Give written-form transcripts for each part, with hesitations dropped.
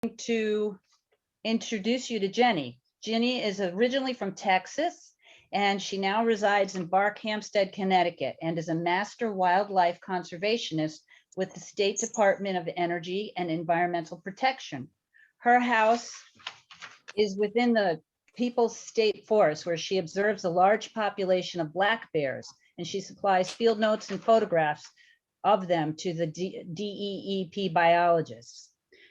to introduce you to Ginny. Ginny is originally from Texas, and she now resides in Barkhamsted, Connecticut, and is a master wildlife conservationist with the State Department of Energy and Environmental Protection. Her house is within the People's State Forest, where she observes a large population of black bears, and she supplies field notes and photographs of them to the DEEP biologists.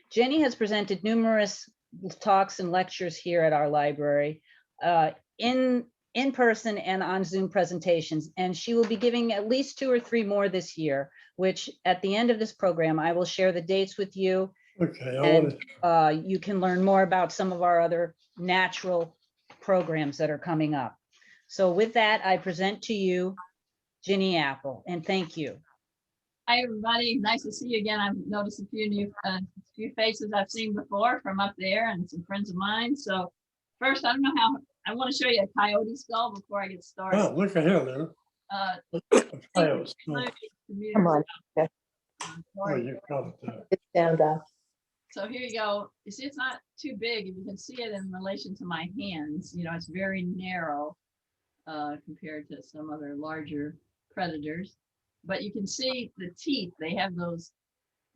Ginny has presented numerous talks and lectures here at our library in person and on Zoom presentations, and she will be giving at least 2 or 3 more this year, which at the end of this program, I will share the dates with you. Okay. And you can learn more about some of our other natural programs that are coming up. So with that, I present to you Ginny Apple, and thank you. Hi, everybody. Nice to see you again. I've noticed a few faces I've seen before from up there and some friends of mine. So first, I don't know how, I want to show you a coyote skull before I get started. Oh, look at him there. Coyote skull. Come on. Okay. Oh, you got it there. It's down, Doc. So here you go. You see, it's not too big. If you can see it in relation to my hands, you know, it's very narrow compared to some other larger predators. But you can see the teeth. They have those,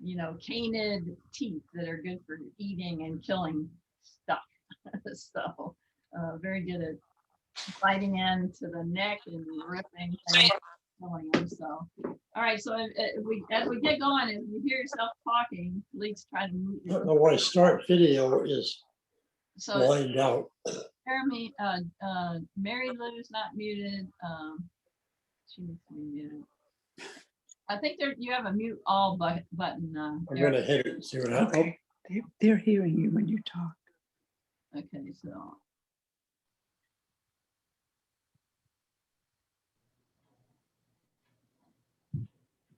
you know, canid teeth that are good for eating and killing stuff. So very good at biting into the neck and ripping and killing them. So, all right. So as we get going, if you hear yourself talking, please try to mute. The way start video is So lined out. Jeremy, Mary Lou's not muted. She needs to be muted. I think you have a mute all button. I'm going to hit it and see what happens. Okay, they're hearing you when you talk. Okay, so.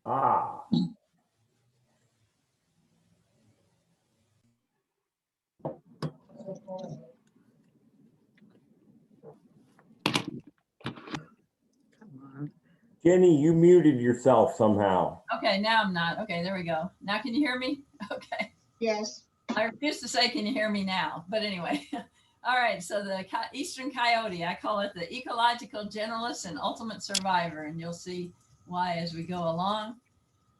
Ah. Jenny, you muted yourself somehow. Okay, now I'm not. Okay, there we go. Now can you hear me? Okay. Yes. I refuse to say, can you hear me now? But anyway. All right, so the Eastern Coyote, I call it the ecological generalist and ultimate survivor, and you'll see why as we go along.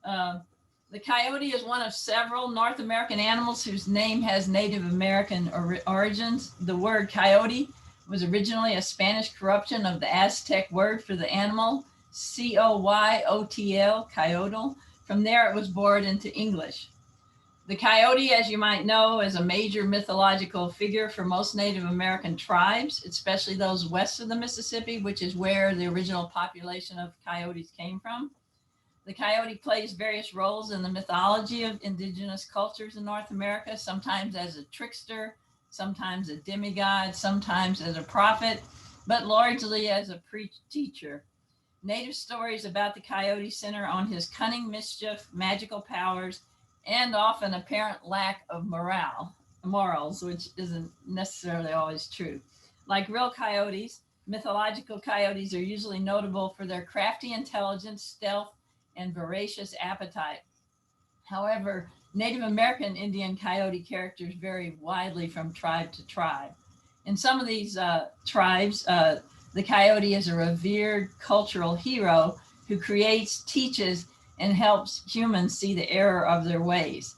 The coyote is one of several North American animals whose name has Native American origins. The word coyote was originally a Spanish corruption of the Aztec word for the animal, C-O-Y-O-T-L, coyotl. From there, it was born into English. The coyote, as you might know, is a major mythological figure for most Native American tribes, especially those west of the Mississippi, which is where the original population of coyotes came from. The coyote plays various roles in the mythology of indigenous cultures in North America, sometimes as a trickster, sometimes a demigod, sometimes as a prophet, but largely as a teacher. Native stories about the coyote center on his cunning mischief, magical powers, and often apparent lack of morals, which isn't necessarily always true. Like real coyotes, mythological coyotes are usually notable for their crafty intelligence, stealth, and voracious appetite. However, Native American Indian coyote characters vary widely from tribe to tribe. In some of these tribes, the coyote is a revered cultural hero who creates, teaches, and helps humans see the error of their ways.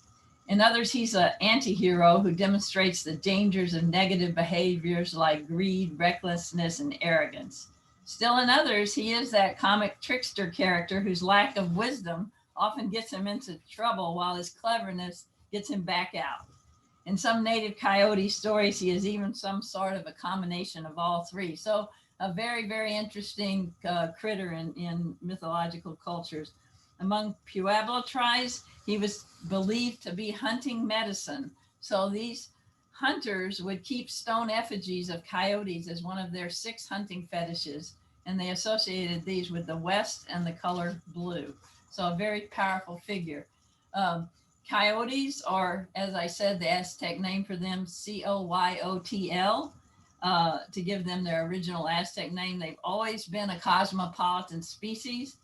In others, he's an anti-hero who demonstrates the dangers of negative behaviors like greed, recklessness, and arrogance. Still in others, he is that comic trickster character whose lack of wisdom often gets him into trouble while his cleverness gets him back out. In some native coyote stories, he is even some sort of a combination of all three. So a very, very interesting critter in mythological cultures. Among Pueblo tribes, he was believed to be hunting medicine. So these hunters would keep stone effigies of coyotes as one of their 6 hunting fetishes, and they associated these with the West and the color blue. So a very powerful figure. Coyotes are, as I said, the Aztec name for them, C-O-Y-O-T-L, to give them their original Aztec name. They've always been a cosmopolitan species.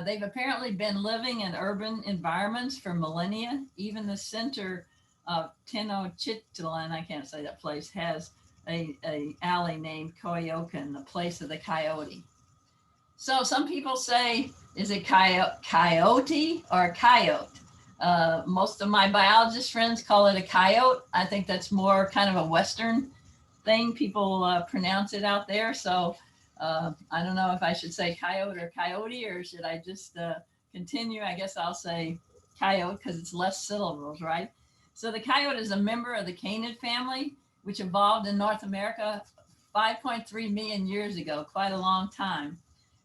They've apparently been living in urban environments for millennia. Even the center Tenochtitlan, I can't say that place, has a alley named Coyocan, the place of the coyote. So some people say, is it coyote or coyote? Most of my biologist friends call it a coyote. I think that's more kind of a Western thing. People pronounce it out there. So I don't know if I should say coyote or coyote, or should I just continue? I guess I'll say coyote because it's less syllables, right? So the coyote is a member of the canid family, which evolved in North America 5.3 million years ago, quite a long time.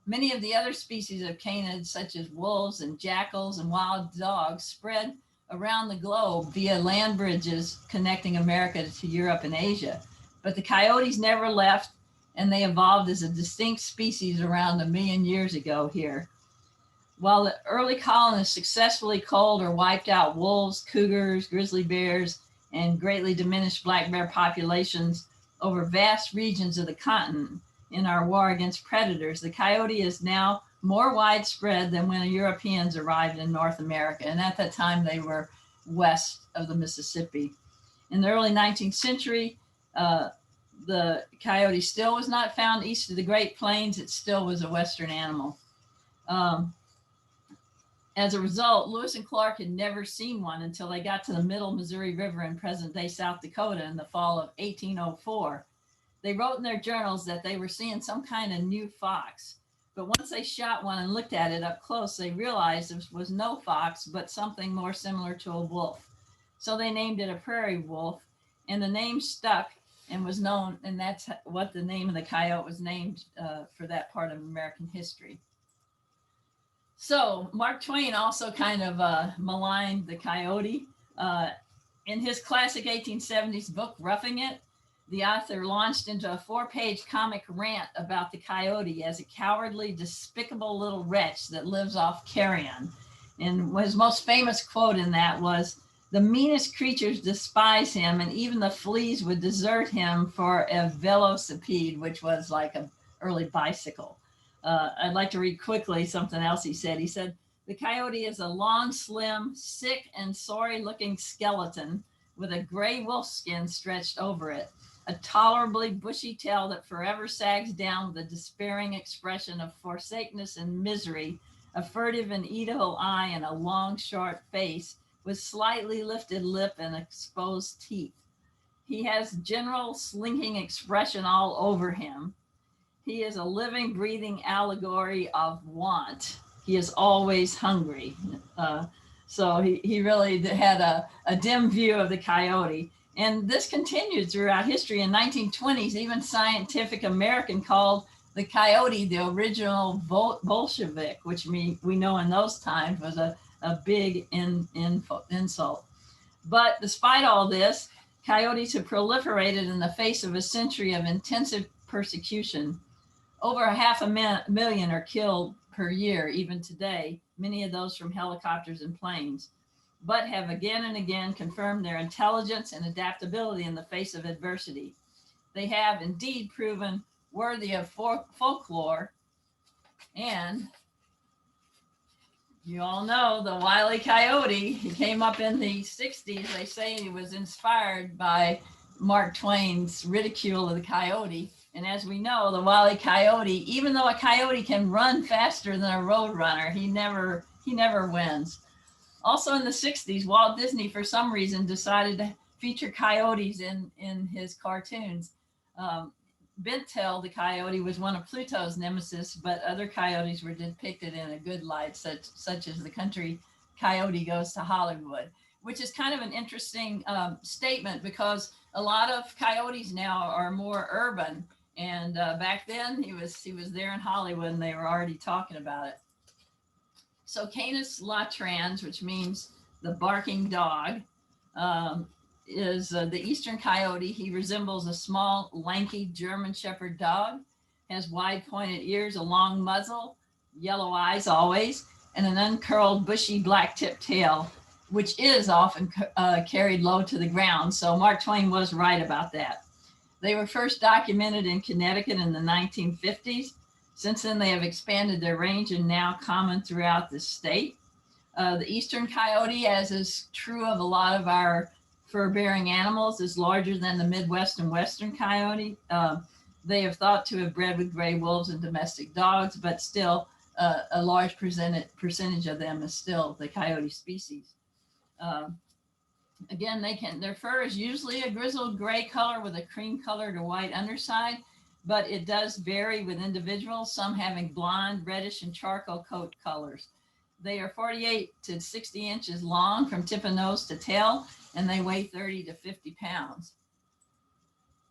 Many of the other species of canids, such as wolves and jackals and wild dogs, spread around the globe via land bridges connecting America to Europe and Asia. But the coyotes never left, and they evolved as a distinct species around 1 million years ago here. While the early colonists successfully culled or wiped out wolves, cougars, grizzly bears, and greatly diminished black bear populations over vast regions of the continent, in our war against predators, the coyote is now more widespread than when Europeans arrived in North America. And at that time, they were west of the Mississippi. In the early 19th century, the coyote still was not found east of the Great Plains. It still was a Western animal. As a result, Lewis and Clark had never seen one until they got to the Middle Missouri River in present-day South Dakota in the fall of 1804. They wrote in their journals that they were seeing some kind of new fox. But once they shot one and looked at it up close, they realized it was no fox, but something more similar to a wolf. So they named it a prairie wolf, and the name stuck and was known, and that's what the name of the coyote was named for that part of American history. So Mark Twain also kind of maligned the coyote. In his classic 1870s book, Roughing It, the author launched into a 4-page comic rant about the coyote as a cowardly, despicable little wretch that lives off carrion. And his most famous quote in that was, "The meanest creatures despise him, and even the fleas would desert him for a velocipede," which was like an early bicycle. I'd like to read quickly something else he said. He said, "The coyote is a long, slim, sick, and sorry-looking skeleton with a gray wolf skin stretched over it, a tolerably bushy tail that forever sags down with a despairing expression of forsakenness and misery, a furtive and evil eye, and a long, short face with slightly lifted lip and exposed teeth. He has general slinking expression all over him. He is a living, breathing allegory of want. He is always hungry." So he really had a dim view of the coyote. And this continued throughout history. In 1920s, even Scientific American called the coyote the original Bolshevik, which we know in those times was a big insult. But despite all this, coyotes have proliferated in the face of a century of intensive persecution. Over 500,000 are killed per year, even today, many of those from helicopters and planes, but have again and again confirmed their intelligence and adaptability in the face of adversity. They have indeed proven worthy of folklore. And you all know the Wiley Coyote. He came up in the 60s. They say he was inspired by Mark Twain's ridicule of the coyote. And as we know, the Wiley Coyote, even though a coyote can run faster than a road runner, he never wins. Also in the 60s, Walt Disney, for some reason, decided to feature coyotes in his cartoons. Bintel, the coyote, was one of Pluto's nemesis, but other coyotes were depicted in a good light, such as the country coyote goes to Hollywood, which is kind of an interesting statement because a lot of coyotes now are more urban. And back then he was there in Hollywood and they were already talking about it. So Canis latrans, which means the barking dog, is the Eastern Coyote. He resembles a small, lanky German Shepherd dog, has wide pointed ears, a long muzzle, yellow eyes always, and an uncurled, bushy, black-tipped tail, which is often carried low to the ground. So Mark Twain was right about that. They were first documented in Connecticut in the 1950s. Since then, they have expanded their range and now common throughout the state. The Eastern Coyote, as is true of a lot of our fur-bearing animals is larger than the Midwest and Western coyote. They have thought to have bred with gray wolves and domestic dogs, but still a large percentage of them is still the coyote species. Again, their fur is usually a grizzled gray color with a cream colored or white underside, but it does vary with individuals, some having blonde, reddish, and charcoal coat colors. They are 48 to 60 inches long from tip of nose to tail, and they weigh 30 to 50 pounds.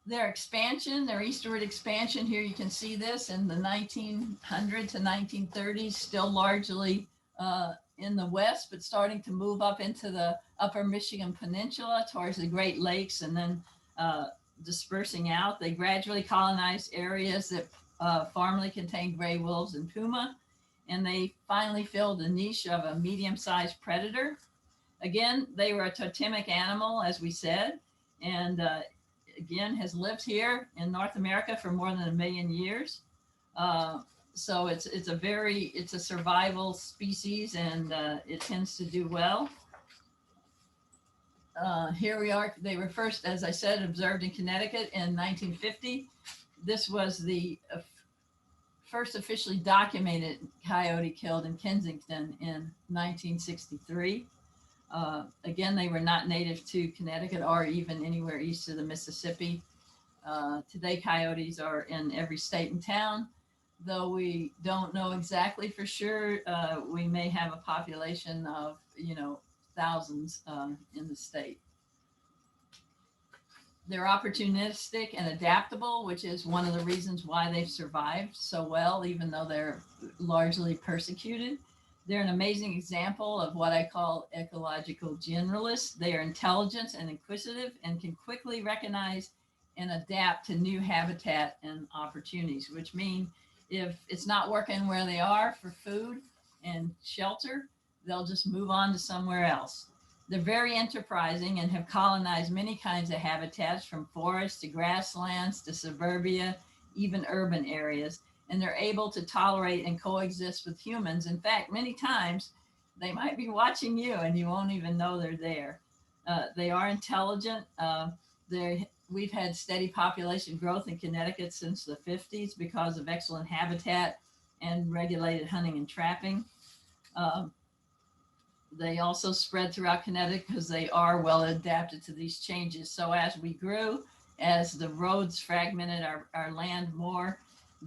Their expansion, their eastward expansion, here you can see this in the 1900 to 1930s, still largely in the west, but starting to move up into the upper Michigan Peninsula towards the Great Lakes, and then dispersing out. They gradually colonized areas that formerly contained gray wolves and puma, and they finally filled the niche of a medium-sized predator. Again, they were a totemic animal, as we said, and again, has lived here in North America for more than 1 million years. So it's a survival species, and it tends to do well. Here we are. They were first, as I said, observed in Connecticut in 1950. This was the first officially documented coyote killed in Kensington in 1963. Again, they were not native to Connecticut or even anywhere east of the Mississippi. Today, coyotes are in every state and town, though we don't know exactly for sure. We may have a population of, thousands in the state. They're opportunistic and adaptable, which is one of the reasons why they've survived so well, even though they're largely persecuted. They're an amazing example of what I call ecological generalists. They are intelligent and inquisitive and can quickly recognize and adapt to new habitat and opportunities, which mean if it's not working where they are for food and shelter, they'll just move on to somewhere else. They're very enterprising and have colonized many kinds of habitats, from forests to grasslands to suburbia, even urban areas. And they're able to tolerate and coexist with humans. In fact, many times they might be watching you and you won't even know they're there. They are intelligent. We've had steady population growth in Connecticut since the 50s because of excellent habitat and regulated hunting and trapping. They also spread throughout Connecticut because they are well adapted to these changes. So as we grew, as the roads fragmented our land more,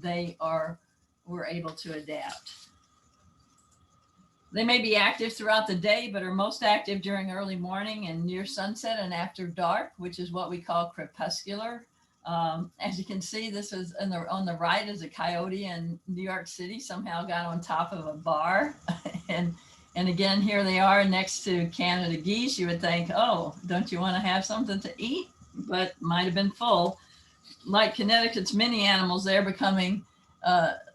were able to adapt. They may be active throughout the day, but are most active during early morning and near sunset and after dark, which is what we call crepuscular. As you can see, this is on the right is a coyote in New York City, somehow got on top of a bar. And again, here they are next to Canada geese. You would think, oh, don't you want to have something to eat? But might have been full. Like Connecticut's many animals, they're becoming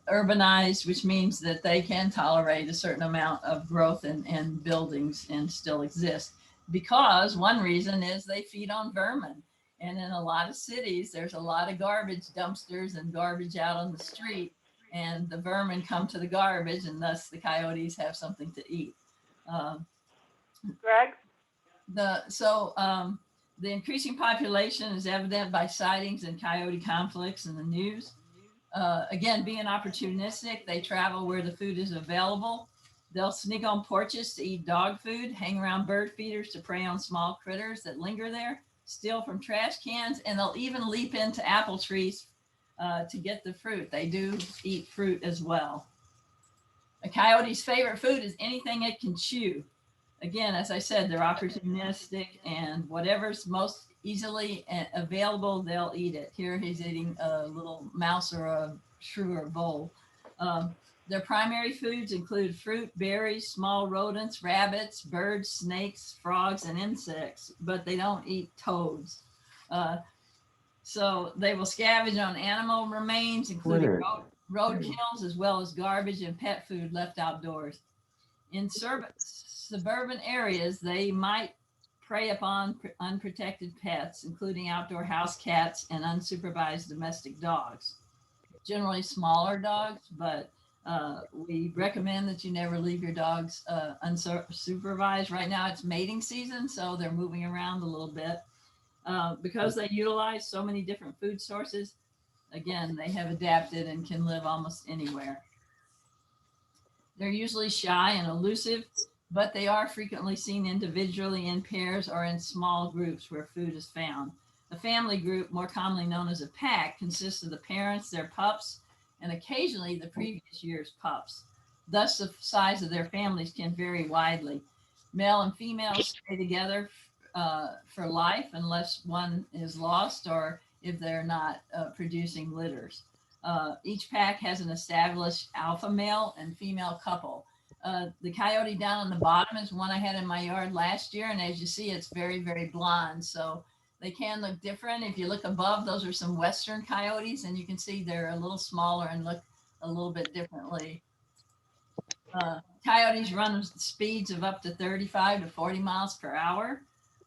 urbanized, which means that they can tolerate a certain amount of growth and buildings and still exist. Because one reason is they feed on vermin. And in a lot of cities, there's a lot of garbage dumpsters and garbage out on the street. And the vermin come to the garbage, and thus the coyotes have something to eat. Greg? The increasing population is evident by sightings and coyote conflicts in the news. Again, being opportunistic, they travel where the food is available. They'll sneak on porches to eat dog food, hang around bird feeders to prey on small critters that linger there, steal from trash cans, and they'll even leap into apple trees to get the fruit. They do eat fruit as well. A coyote's favorite food is anything it can chew. Again, as I said, they're opportunistic, and whatever's most easily available, they'll eat it. Here he's eating a little mouse or a shrew or vole. Their primary foods include fruit, berries, small rodents, rabbits, birds, snakes, frogs, and insects, but they don't eat toads. So they will scavenge on animal remains, including roadkills, as well as garbage and pet food left outdoors. In suburban areas, they might prey upon unprotected pets, including outdoor house cats and unsupervised domestic dogs. Generally smaller dogs, but We recommend that you never leave your dogs unsupervised. Right now it's mating season, so they're moving around a little bit. Because they utilize so many different food sources, again, they have adapted and can live almost anywhere. They're usually shy and elusive, but they are frequently seen individually in pairs or in small groups where food is found. A family group, more commonly known as a pack, consists of the parents, their pups, and occasionally the previous year's pups. Thus, the size of their families can vary widely. Male and females stay together for life unless one is lost or if they're not producing litters. Each pack has an established alpha male and female couple. The coyote down on the bottom is one I had in my yard last year, and as you see, it's very, very blonde. So they can look different. If you look above, those are some Western coyotes, and you can see they're a little smaller and look a little bit differently. Coyotes run at speeds of up to 35 to 40 miles per hour.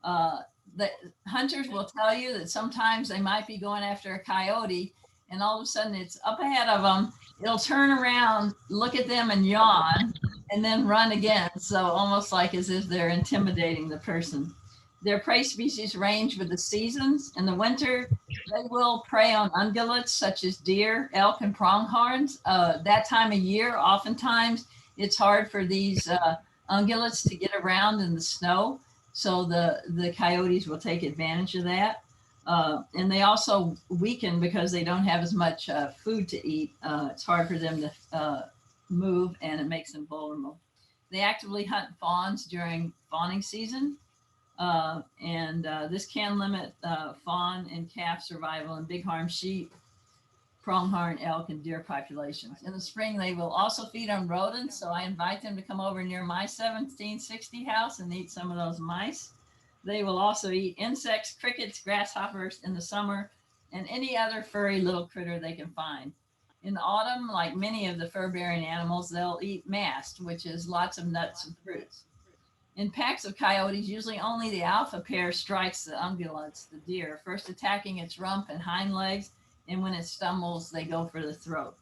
The hunters will tell you that sometimes they might be going after a coyote, and all of a sudden it's up ahead of them. It'll turn around, look at them and yawn, and then run again. So almost like as if they're intimidating the person. Their prey species range with the seasons. In the winter, they will prey on ungulates such as deer, elk, and pronghorns. That time of year, oftentimes it's hard for these ungulates to get around in the snow. So the coyotes will take advantage of that. And they also weaken because they don't have as much food to eat. It's hard for them to move, and it makes them vulnerable. They actively hunt fawns during fawning season. This can limit fawn and calf survival in bighorn sheep, pronghorn, elk, and deer populations. In the spring, they will also feed on rodents, so I invite them to come over near my 1760 house and eat some of those mice. They will also eat insects, crickets, grasshoppers in the summer, and any other furry little critter they can find. In the autumn, like many of the fur-bearing animals, they'll eat mast, which is lots of nuts and fruits. In packs of coyotes, usually only the alpha pair strikes the ungulates, the deer, first attacking its rump and hind legs, and when it stumbles, they go for the throat.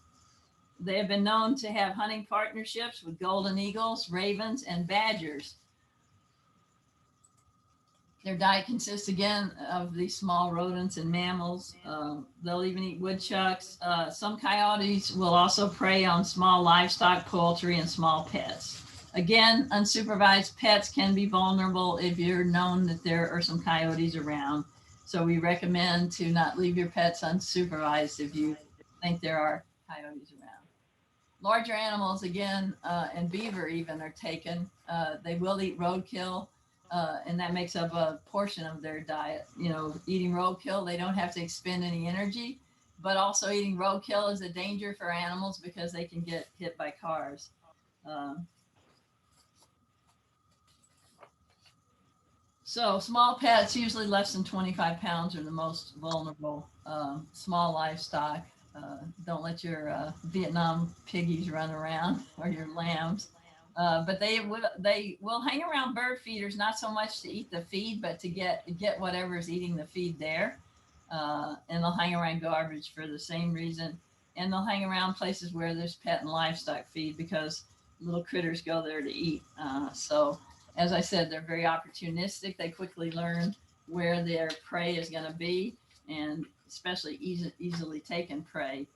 They have been known to have hunting partnerships with golden eagles, ravens, and badgers. Their diet consists again of these small rodents and mammals. They'll even eat woodchucks. Some coyotes will also prey on small livestock, poultry, and small pets. Again, unsupervised pets can be vulnerable if you're known that there are some coyotes around. So we recommend to not leave your pets unsupervised if you think there are coyotes around. Larger animals, again, and beaver even are taken. They will eat roadkill, and that makes up a portion of their diet. You know, eating roadkill, they don't have to expend any energy, but also eating roadkill is a danger for animals because they can get hit by cars. So small pets, usually less than 25 pounds, are the most vulnerable. Small livestock, don't let your Vietnam piggies run around or your lambs. But they will hang around bird feeders, not so much to eat the feed, but to get whatever's eating the feed there. And they'll hang around garbage for the same reason. And they'll hang around places where there's pet and livestock feed because little critters go there to eat. So as I said, they're very opportunistic. They quickly learn where their prey is going to be, and especially easily taken prey.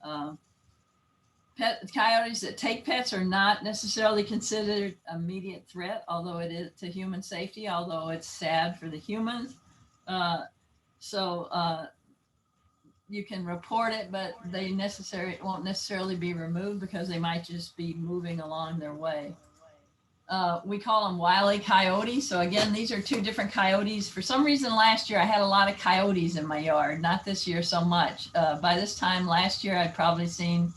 Coyotes that take pets are not necessarily considered immediate threat, although it is to human safety, although it's sad for the humans. You can report it, but they won't necessarily be removed because they might just be moving along their way. We call them Wiley Coyotes. So again, these are two different coyotes. For some reason last year, I had a lot of coyotes in my yard, not this year so much. By this time last year, I'd probably seen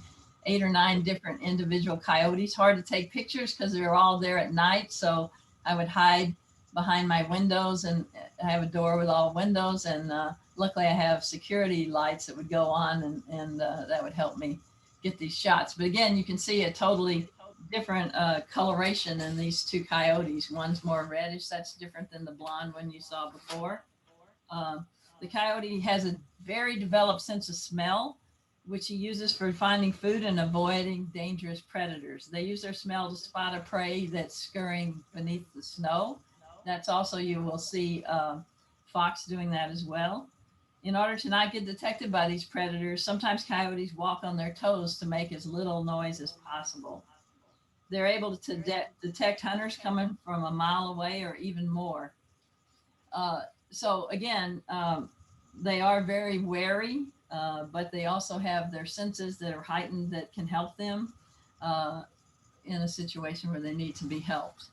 8 or 9 different individual coyotes. Hard to take pictures because they're all there at night. So I would hide behind my windows, and I have a door with all windows, and luckily I have security lights that would go on, and that would help me get these shots. But again, you can see a totally different coloration in these two coyotes. One's more reddish. That's different than the blonde one you saw before. The coyote has a very developed sense of smell. which he uses for finding food and avoiding dangerous predators. They use their smell to spot a prey that's scurrying beneath the snow. That's also, you will see fox doing that as well. In order to not get detected by these predators, sometimes coyotes walk on their toes to make as little noise as possible. They're able to detect hunters coming from a mile away or even more. So again, they are very wary, but they also have their senses that are heightened that can help them in a situation where they need to be helped.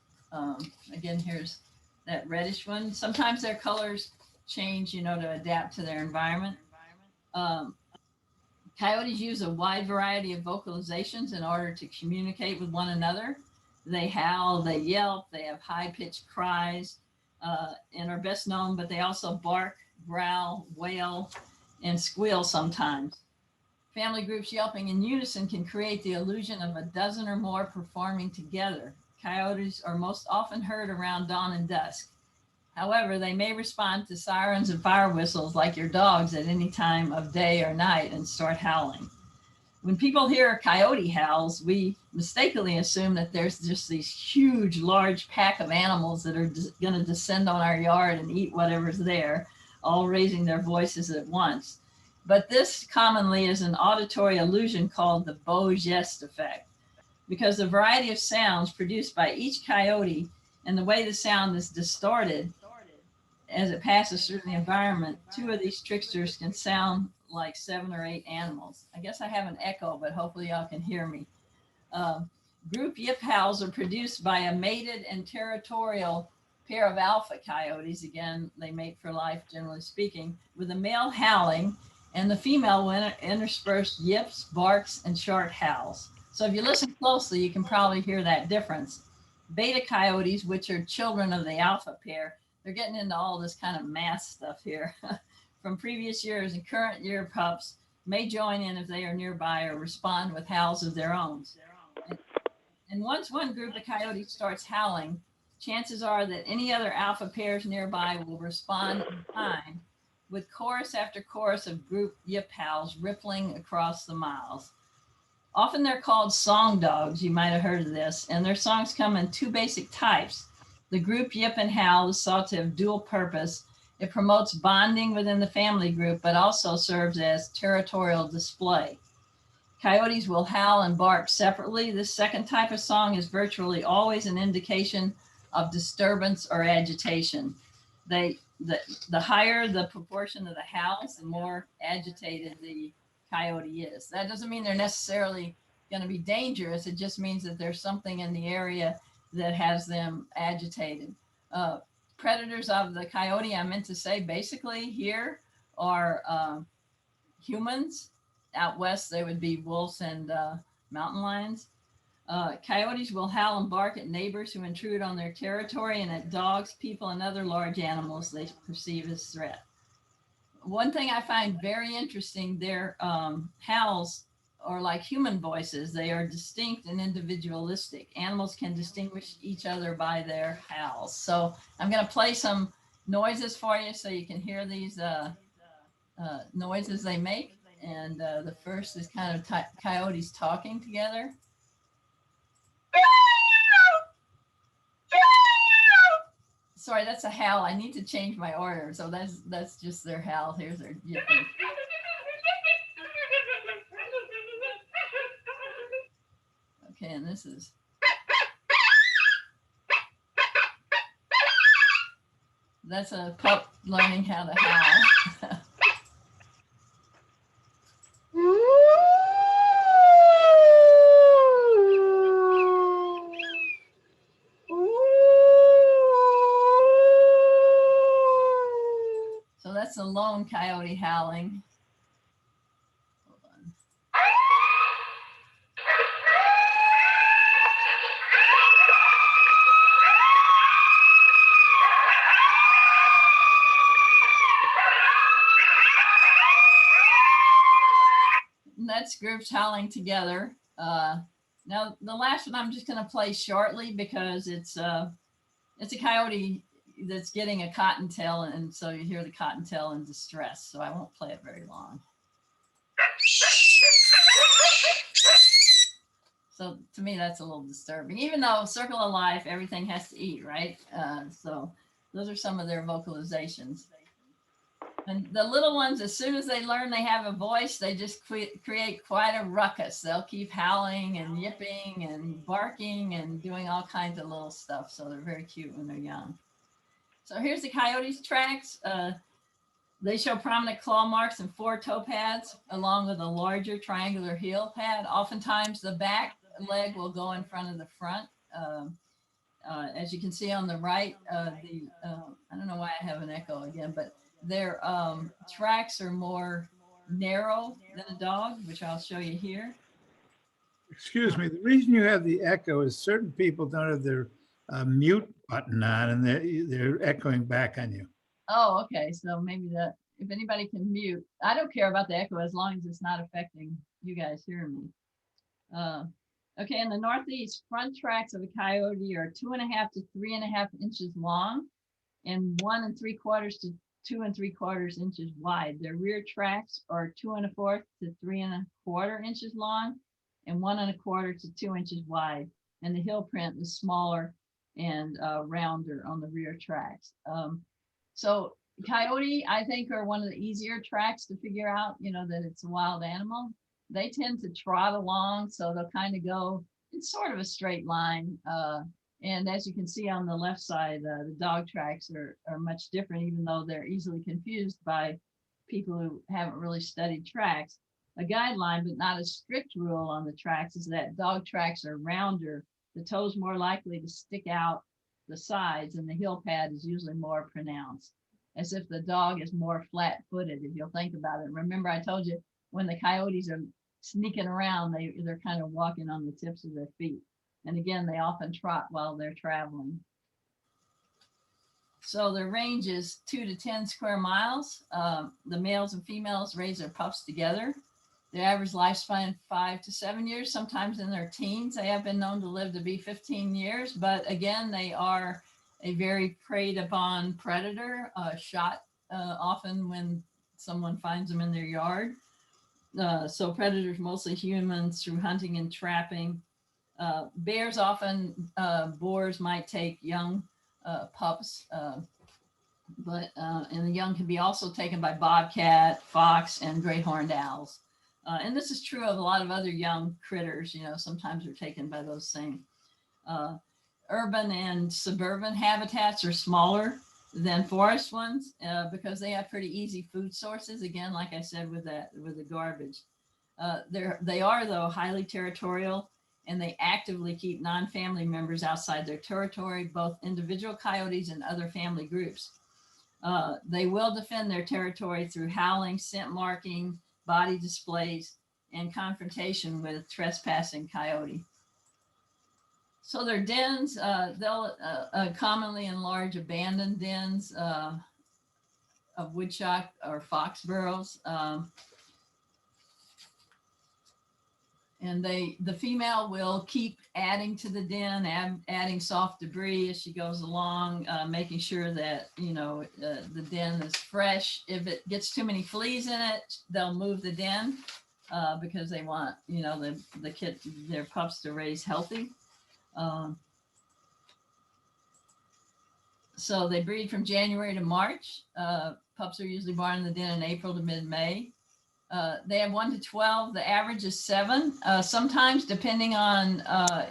Again, here's that reddish one. Sometimes their colors change, you know, to adapt to their environment. Coyotes use a wide variety of vocalizations in order to communicate with one another. They howl, they yelp, they have high-pitched cries, and are best known, but they also bark, growl, wail, and squeal sometimes. Family groups yelping in unison can create the illusion of a dozen or more performing together. Coyotes are most often heard around dawn and dusk. However, they may respond to sirens and fire whistles like your dogs at any time of day or night and start howling. When people hear coyote howls, we mistakenly assume that there's just these huge, large pack of animals that are going to descend on our yard and eat whatever's there, all raising their voices at once. But this commonly is an auditory illusion called the beau geste effect, because the variety of sounds produced by each coyote and the way the sound is distorted as it passes through the environment, two of these tricksters can sound like 7 or 8 animals. I guess I have an echo, but hopefully y'all can hear me. Group yip howls are produced by a mated and territorial pair of alpha coyotes. Again, they mate for life, generally speaking, with a male howling and the female will intersperse yips, barks, and short howls. So if you listen closely, you can probably hear that difference. Beta coyotes, which are children of the alpha pair, they're getting into all this kind of math stuff here from previous years, and current year pups may join in if they are nearby or respond with howls of their own. And once one group of coyotes starts howling, chances are that any other alpha pairs nearby will respond in time, with chorus after chorus of group yip howls rippling across the miles. Often they're called song dogs. You might have heard of this, and their songs come in 2 basic types. The group yip and howl is thought to have dual purpose. It promotes bonding within the family group, but also serves as territorial display. Coyotes will howl and bark separately. This second type of song is virtually always an indication of disturbance or agitation. The higher the proportion of the howls, the more agitated the coyote is. That doesn't mean they're necessarily going to be dangerous. It just means that there's something in the area that has them agitated. Predators of the coyote, I meant to say, basically here are humans. Out west, they would be wolves and mountain lions. Coyotes will howl and bark at neighbors who intrude on their territory and at dogs, people, and other large animals they perceive as threat. One thing I find very interesting, their howls are like human voices. They are distinct and individualistic. Animals can distinguish each other by their howls. So I'm going to play some noises for you so you can hear these noises they make. And the first is kind of coyotes talking together. Sorry, that's a howl. I need to change my order. So that's just their howl. Here's their yipping. Okay, and this is. That's a pup learning how to howl. So that's a lone coyote howling. Hold on. And that's groups howling together. Now the last one I'm just going to play shortly because it's a coyote that's getting a cottontail, and so you hear the cottontail in distress. So I won't play it very long. So to me, that's a little disturbing, even though circle of life, everything has to eat, right? So those are some of their vocalizations. And the little ones, as soon as they learn they have a voice, they just create quite a ruckus. They'll keep howling and yipping and barking and doing all kinds of little stuff. So they're very cute when they're young. So here's the Coyotes Tracks. They show prominent claw marks and 4 toe pads, along with a larger triangular heel pad. Oftentimes the back leg will go in front of the front. As you can see on the right, I don't know why I have an echo again, but their tracks are more narrow than a dog, which I'll show you here. Excuse me, the reason you have the echo is certain people don't have their mute button on and they're echoing back on you. Oh, okay. So maybe that, if anybody can mute, I don't care about the echo as long as it's not affecting you guys hearing me. Okay, in the Northeast, front tracks of a coyote are 2.5 to 3.5 inches long and 1 3/4 to 2 3/4 inches wide. Their rear tracks are 2 1/4 to 3 1/4 inches long and 1 1/4 to 2 inches wide. And the heel print is smaller and rounder on the rear tracks. So coyote, I think, are one of the easier tracks to figure out, you know, that it's a wild animal. They tend to trot along, so they'll kind of go, it's sort of a straight line. And as you can see on the left side, the dog tracks are much different, even though they're easily confused by people who haven't really studied tracks. A guideline, but not a strict rule on the tracks, is that dog tracks are rounder, the toes more likely to stick out the sides, and the heel pad is usually more pronounced, as if the dog is more flat-footed, if you'll think about it. Remember, I told you when the coyotes are sneaking around, they're kind of walking on the tips of their feet. And again, they often trot while they're traveling. So their range is 2 to 10 square miles. The males and females raise their pups together. The average lifespan 5 to 7 years. Sometimes in their teens, they have been known to live to be 15 years. But again, they are a very preyed upon predator, shot often when someone finds them in their yard. So predators, mostly humans, through hunting and trapping. Bears often, boars might take young pups, and the young can be also taken by bobcat, fox, and great horned owls. And this is true of a lot of other young critters, you know, sometimes they're taken by those same. Urban and suburban habitats are smaller than forest ones because they have pretty easy food sources. Again, like I said, with the garbage. They are, though, highly territorial, and they actively keep non-family members outside their territory, both individual coyotes and other family groups. They will defend their territory through howling, scent marking, body displays, and confrontation with trespassing coyote. So their dens, they'll commonly enlarge abandoned dens of woodchuck or fox burrows. And the female will keep adding to the den, adding soft debris as she goes along, making sure that, you know, the den is fresh. If it gets too many fleas in it, they'll move the den because they want, you know, their pups to raise healthy. So they breed from January to March. Pups are usually born in the den in April to mid-May. They have 1 to 12. The average is 7. Sometimes, depending on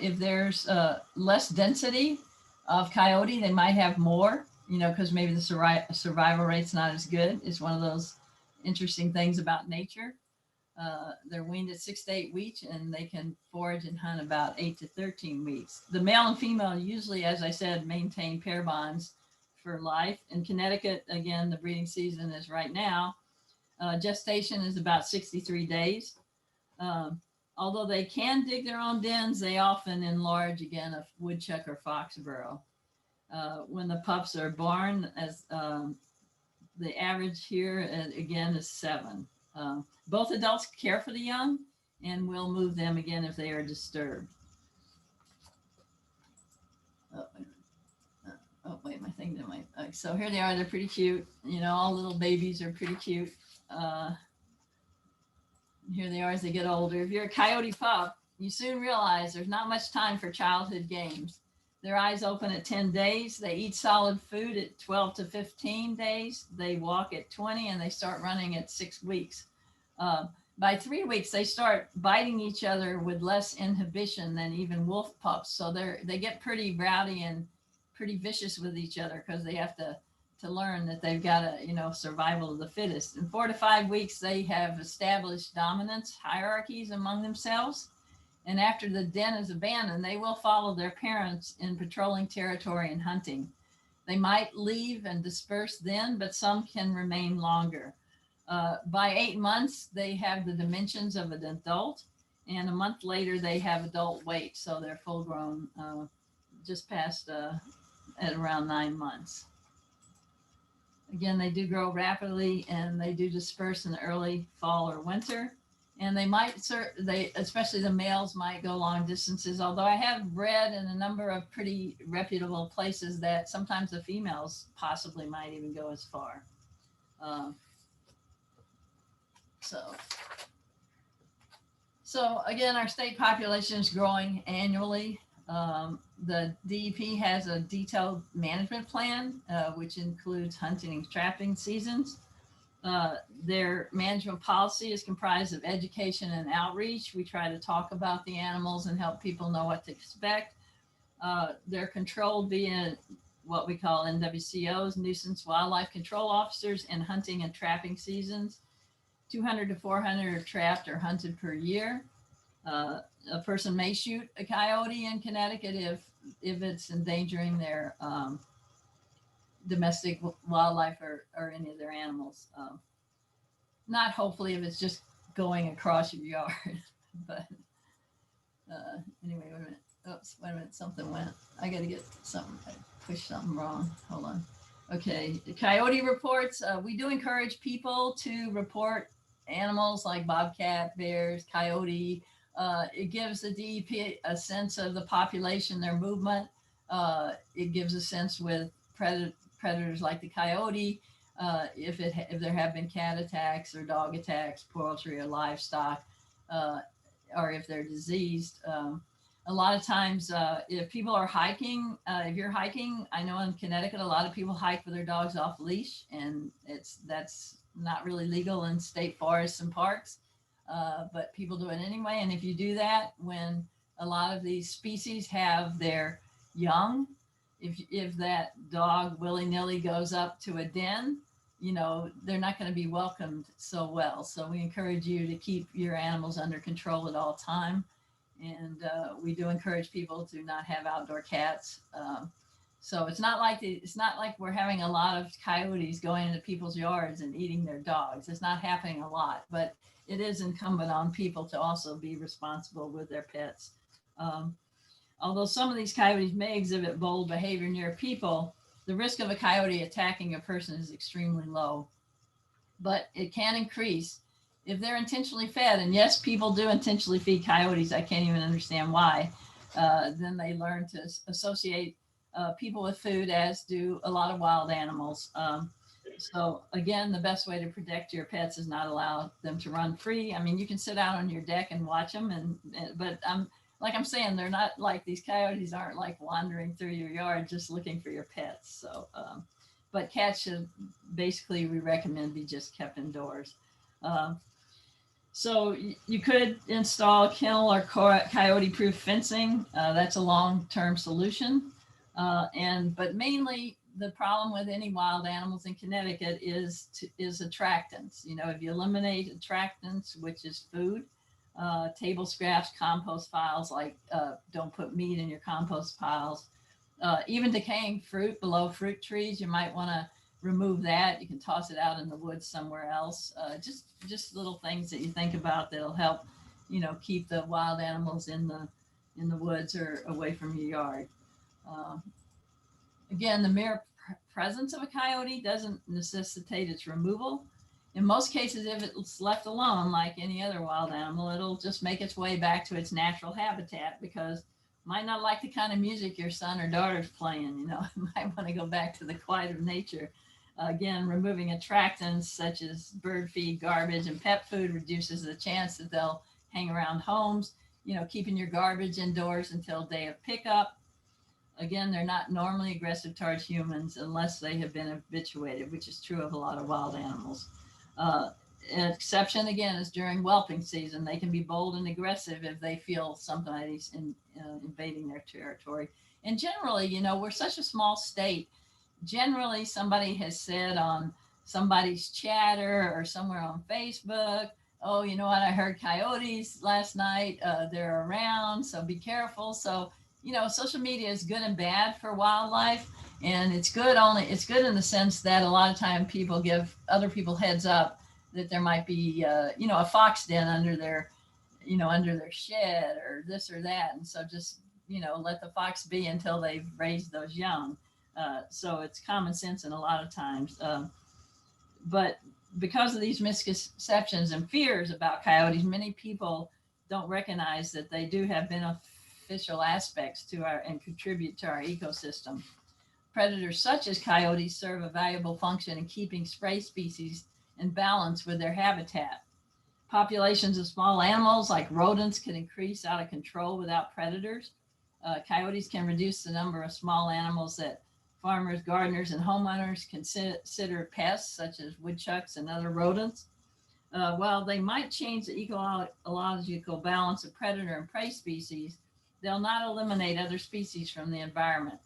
if there's less density of coyote, they might have more, you know, because maybe the survival rate's not as good. It's one of those interesting things about nature. They're weaned at 6 to 8 weeks, and they can forage and hunt about 8 to 13 weeks. The male and female usually, as I said, maintain pair bonds for life. In Connecticut, again, the breeding season is right now. Gestation is about 63 days. Although they can dig their own dens, they often enlarge, again, a woodchuck or fox burrow. When the pups are born, as the average here, again, is 7. Both adults care for the young and will move them again if they are disturbed. Oh, wait, my thing didn't wait. So here they are. They're pretty cute. You know, all little babies are pretty cute. Here they are as they get older. If you're a coyote pup, you soon realize there's not much time for childhood games. Their eyes open at 10 days. They eat solid food at 12 to 15 days. They walk at 20 and they start running at 6 weeks. By 3 weeks, they start biting each other with less inhibition than even wolf pups. So they get pretty rowdy and pretty vicious with each other because they have to learn that they've got a, survival of the fittest. In 4 to 5 weeks, they have established dominance hierarchies among themselves. And after the den is abandoned, they will follow their parents in patrolling territory and hunting. They might leave and disperse then, but some can remain longer. By 8 months, they have the dimensions of an adult, and a month later, they have adult weight. So they're full grown, just past at around 9 months. Again, they do grow rapidly and they do disperse in the early fall or winter. And they might, especially the males, might go long distances. Although I have read in a number of pretty reputable places that sometimes the females possibly might even go as far. So again, our state population is growing annually. The DEP has a detailed management plan, which includes hunting and trapping seasons. Their management policy is comprised of education and outreach. We try to talk about the animals and help people know what to expect. They're controlled via what we call NWCOs, nuisance wildlife control officers, in hunting and trapping seasons. 200 to 400 are trapped or hunted per year. A person may shoot a coyote in Connecticut if it's endangering their domestic wildlife or any of their animals. Not hopefully if it's just going across your yard, but anyway, wait a minute. Oops, wait a minute, something went. I got to get something, I pushed something wrong. Hold on. Okay, Coyote Reports. We do encourage people to report animals like bobcat, bears, coyote. It gives the DEP a sense of the population, their movement. It gives a sense with predators like the coyote, if there have been cat attacks or dog attacks, poultry or livestock, or if they're diseased. A lot of times, if people are hiking, if you're hiking, I know in Connecticut, a lot of people hike with their dogs off leash, and that's not really legal in state forests and parks, but people do it anyway. And if you do that, when a lot of these species have their young, if that dog willy-nilly goes up to a den, they're not going to be welcomed so well. So we encourage you to keep your animals under control at all time. And we do encourage people to not have outdoor cats. So it's not like we're having a lot of coyotes going into people's yards and eating their dogs. It's not happening a lot, but it is incumbent on people to also be responsible with their pets. Although some of these coyotes may exhibit bold behavior near people, the risk of a coyote attacking a person is extremely low, but it can increase if they're intentionally fed. And yes, people do intentionally feed coyotes. I can't even understand why. Then they learn to associate people with food, as do a lot of wild animals. So again, the best way to protect your pets is not allow them to run free. I mean, you can sit out on your deck and watch them, but like I'm saying, they're not like, these coyotes aren't like wandering through your yard just looking for your pets. So, but cats should basically, we recommend, be just kept indoors. So you could install kennel or coyote-proof fencing. That's a long-term solution. But mainly the problem with any wild animals in Connecticut is attractants. If you eliminate attractants, which is food, table scraps, compost piles, like don't put meat in your compost piles, even decaying fruit below fruit trees, you might want to remove that. You can toss it out in the woods somewhere else. Just little things that you think about that'll help, keep the wild animals in the woods or away from your yard. Again, the mere presence of a coyote doesn't necessitate its removal. In most cases, if it's left alone, like any other wild animal, it'll just make its way back to its natural habitat, because it might not like the kind of music your son or daughter's playing. It might want to go back to the quiet of nature. Again, removing attractants such as bird feed, garbage, and pet food reduces the chance that they'll hang around homes. Keeping your garbage indoors until day of pickup. Again, they're not normally aggressive towards humans unless they have been habituated, which is true of a lot of wild animals. An exception, again, is during whelping season. They can be bold and aggressive if they feel somebody's invading their territory. And generally, we're such a small state. Generally, somebody has said on somebody's chatter or somewhere on Facebook, oh, you know what, I heard coyotes last night. They're around, so be careful. So, social media is good and bad for wildlife. And it's good in the sense that a lot of time people give other people heads up that there might be, a fox den under their shed or this or that. And so just, let the fox be until they've raised those young. So it's common sense in a lot of times. But because of these misconceptions and fears about coyotes, many people don't recognize that they do have beneficial aspects to and contribute to our ecosystem. Predators such as coyotes serve a valuable function in keeping prey species in balance with their habitat. Populations of small animals like rodents can increase out of control without predators. Coyotes can reduce the number of small animals that farmers, gardeners, and homeowners consider pests, such as woodchucks and other rodents. While they might change the ecological balance of predator and prey species, they'll not eliminate other species from the environment.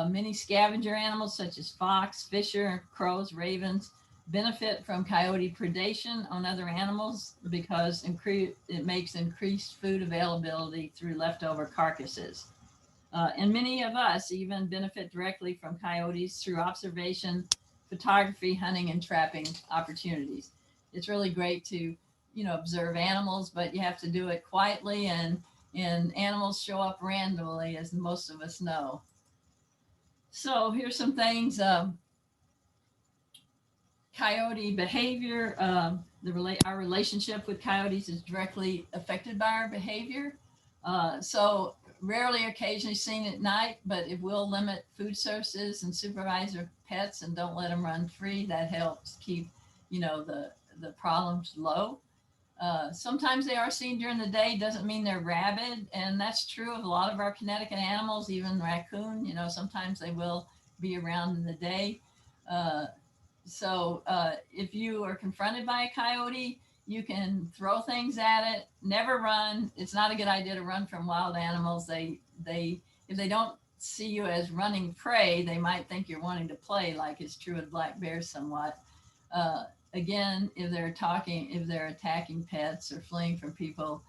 Many scavenger animals, such as fox, fisher, crows, ravens, benefit from coyote predation on other animals because it makes increased food availability through leftover carcasses. And many of us even benefit directly from coyotes through observation, photography, hunting, and trapping opportunities. It's really great to, observe animals, but you have to do it quietly, and animals show up randomly, as most of us know. So here's some things. Coyote behavior, our relationship with coyotes is directly affected by our behavior. So rarely, occasionally seen at night, but it will limit food sources and supervise their pets and don't let them run free. That helps keep, the problems low. Sometimes they are seen during the day, doesn't mean they're rabid. And that's true of a lot of our Connecticut animals, even raccoon, sometimes they will be around in the day. So if you are confronted by a coyote, you can throw things at it, never run. It's not a good idea to run from wild animals. If they don't see you as running prey, they might think you're wanting to play, like it's true with black bears somewhat. Again, if they're attacking pets or fleeing from people,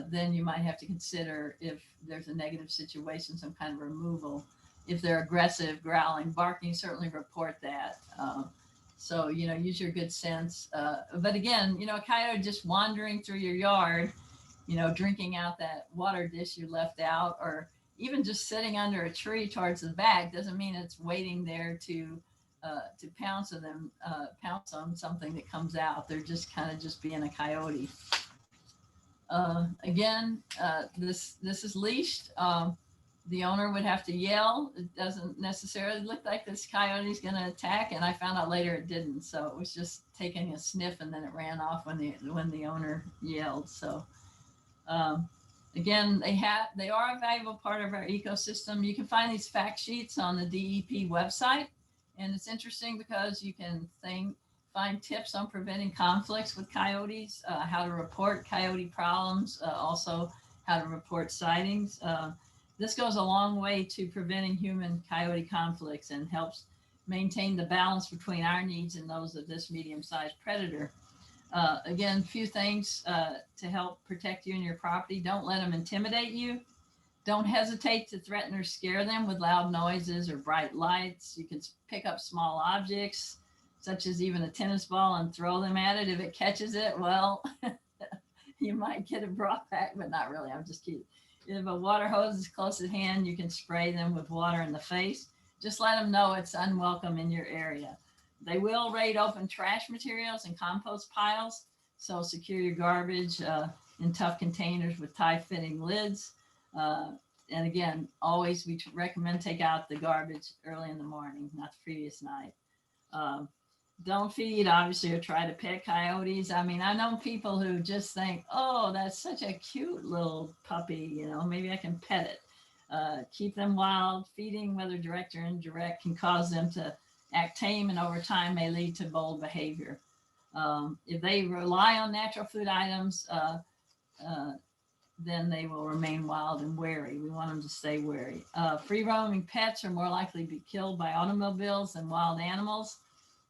then you might have to consider if there's a negative situation, some kind of removal. If they're aggressive, growling, barking, certainly report that. So, use your good sense. But again, a coyote just wandering through your yard, drinking out that water dish you left out, or even just sitting under a tree towards the back doesn't mean it's waiting there to pounce on something that comes out. They're just kind of just being a coyote. Again, this is leashed. The owner would have to yell. It doesn't necessarily look like this coyote is going to attack, and I found out later it didn't. So it was just taking a sniff, and then it ran off when the owner yelled. So again, they are a valuable part of our ecosystem. You can find these fact sheets on the DEP website, and it's interesting because you can find tips on preventing conflicts with coyotes, how to report coyote problems, also how to report sightings. This goes a long way to preventing human coyote conflicts and helps maintain the balance between our needs and those of this medium-sized predator. Again, a few things to help protect you and your property. Don't let them intimidate you. Don't hesitate to threaten or scare them with loud noises or bright lights. You can pick up small objects, such as even a tennis ball, and throw them at it. If it catches it, well, you might get it brought back, but not really. I'm just kidding. If a water hose is close at hand, you can spray them with water in the face. Just let them know it's unwelcome in your area. They will raid open trash materials and compost piles, so secure your garbage in tough containers with tight-fitting lids. And again, always we recommend take out the garbage early in the morning, not the previous night. Don't feed, obviously, or try to pet coyotes. I mean, I know people who just think, oh, that's such a cute little puppy, you know, maybe I can pet it. Keep them wild. Feeding, whether direct or indirect, can cause them to act tame and over time may lead to bold behavior. If they rely on natural food items, then they will remain wild and wary. We want them to stay wary. Free roaming pets are more likely to be killed by automobiles than wild animals.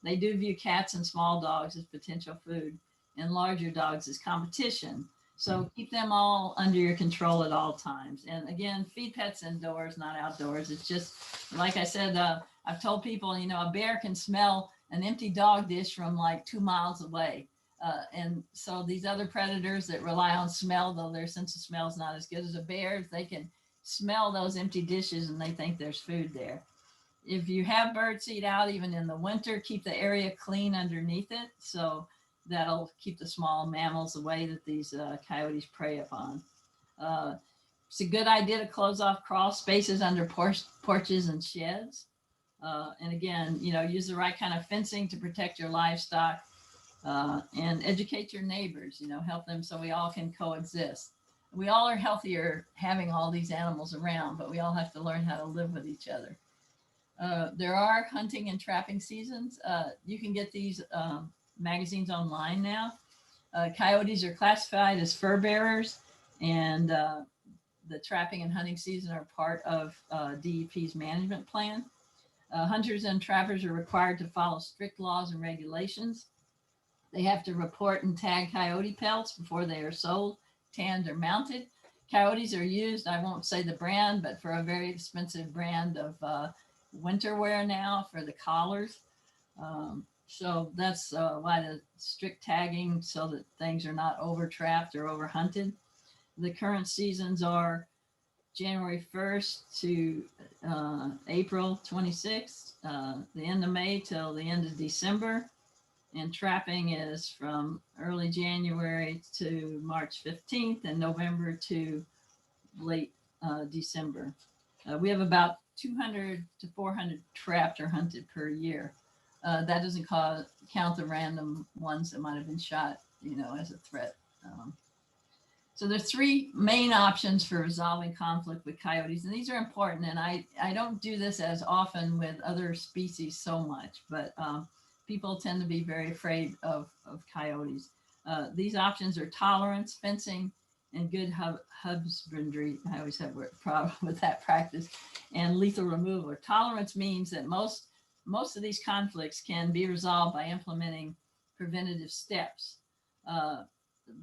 They do view cats and small dogs as potential food and larger dogs as competition. So keep them all under your control at all times. And again, feed pets indoors, not outdoors. It's just, like I said, I've told people, you know, a bear can smell an empty dog dish from like 2 miles away. And so these other predators that rely on smell, though their sense of smell is not as good as a bear's, they can smell those empty dishes and they think there's food there. If you have bird seed out, even in the winter, keep the area clean underneath it. So that'll keep the small mammals away that these coyotes prey upon. It's a good idea to close off crawl spaces under porches and sheds. And again, you know, use the right kind of fencing to protect your livestock, and educate your neighbors, you know, help them so we all can coexist. We all are healthier having all these animals around, but we all have to learn how to live with each other. There are hunting and trapping seasons. You can get these magazines online now. Coyotes are classified as fur bearers, and the trapping and hunting season are part of DEP's management plan. Hunters and trappers are required to follow strict laws and regulations. They have to report and tag coyote pelts before they are sold, tanned, or mounted. Coyotes are used, I won't say the brand, but for a very expensive brand of winter wear now for the collars. So that's why the strict tagging, so that things are not over trapped or over hunted. The current seasons are January 1st to April 26th, the end of May till the end of December. And trapping is from early January to March 15th and November to late December. We have about 200 to 400 trapped or hunted per year. That doesn't count the random ones that might have been shot, you know, as a threat. So there's 3 main options for resolving conflict with coyotes, and these are important. And I don't do this as often with other species so much, but people tend to be very afraid of coyotes. These options are tolerance, fencing, and good husbandry. I always have a problem with that practice, and lethal removal. Tolerance means that most of these conflicts can be resolved by implementing preventative steps.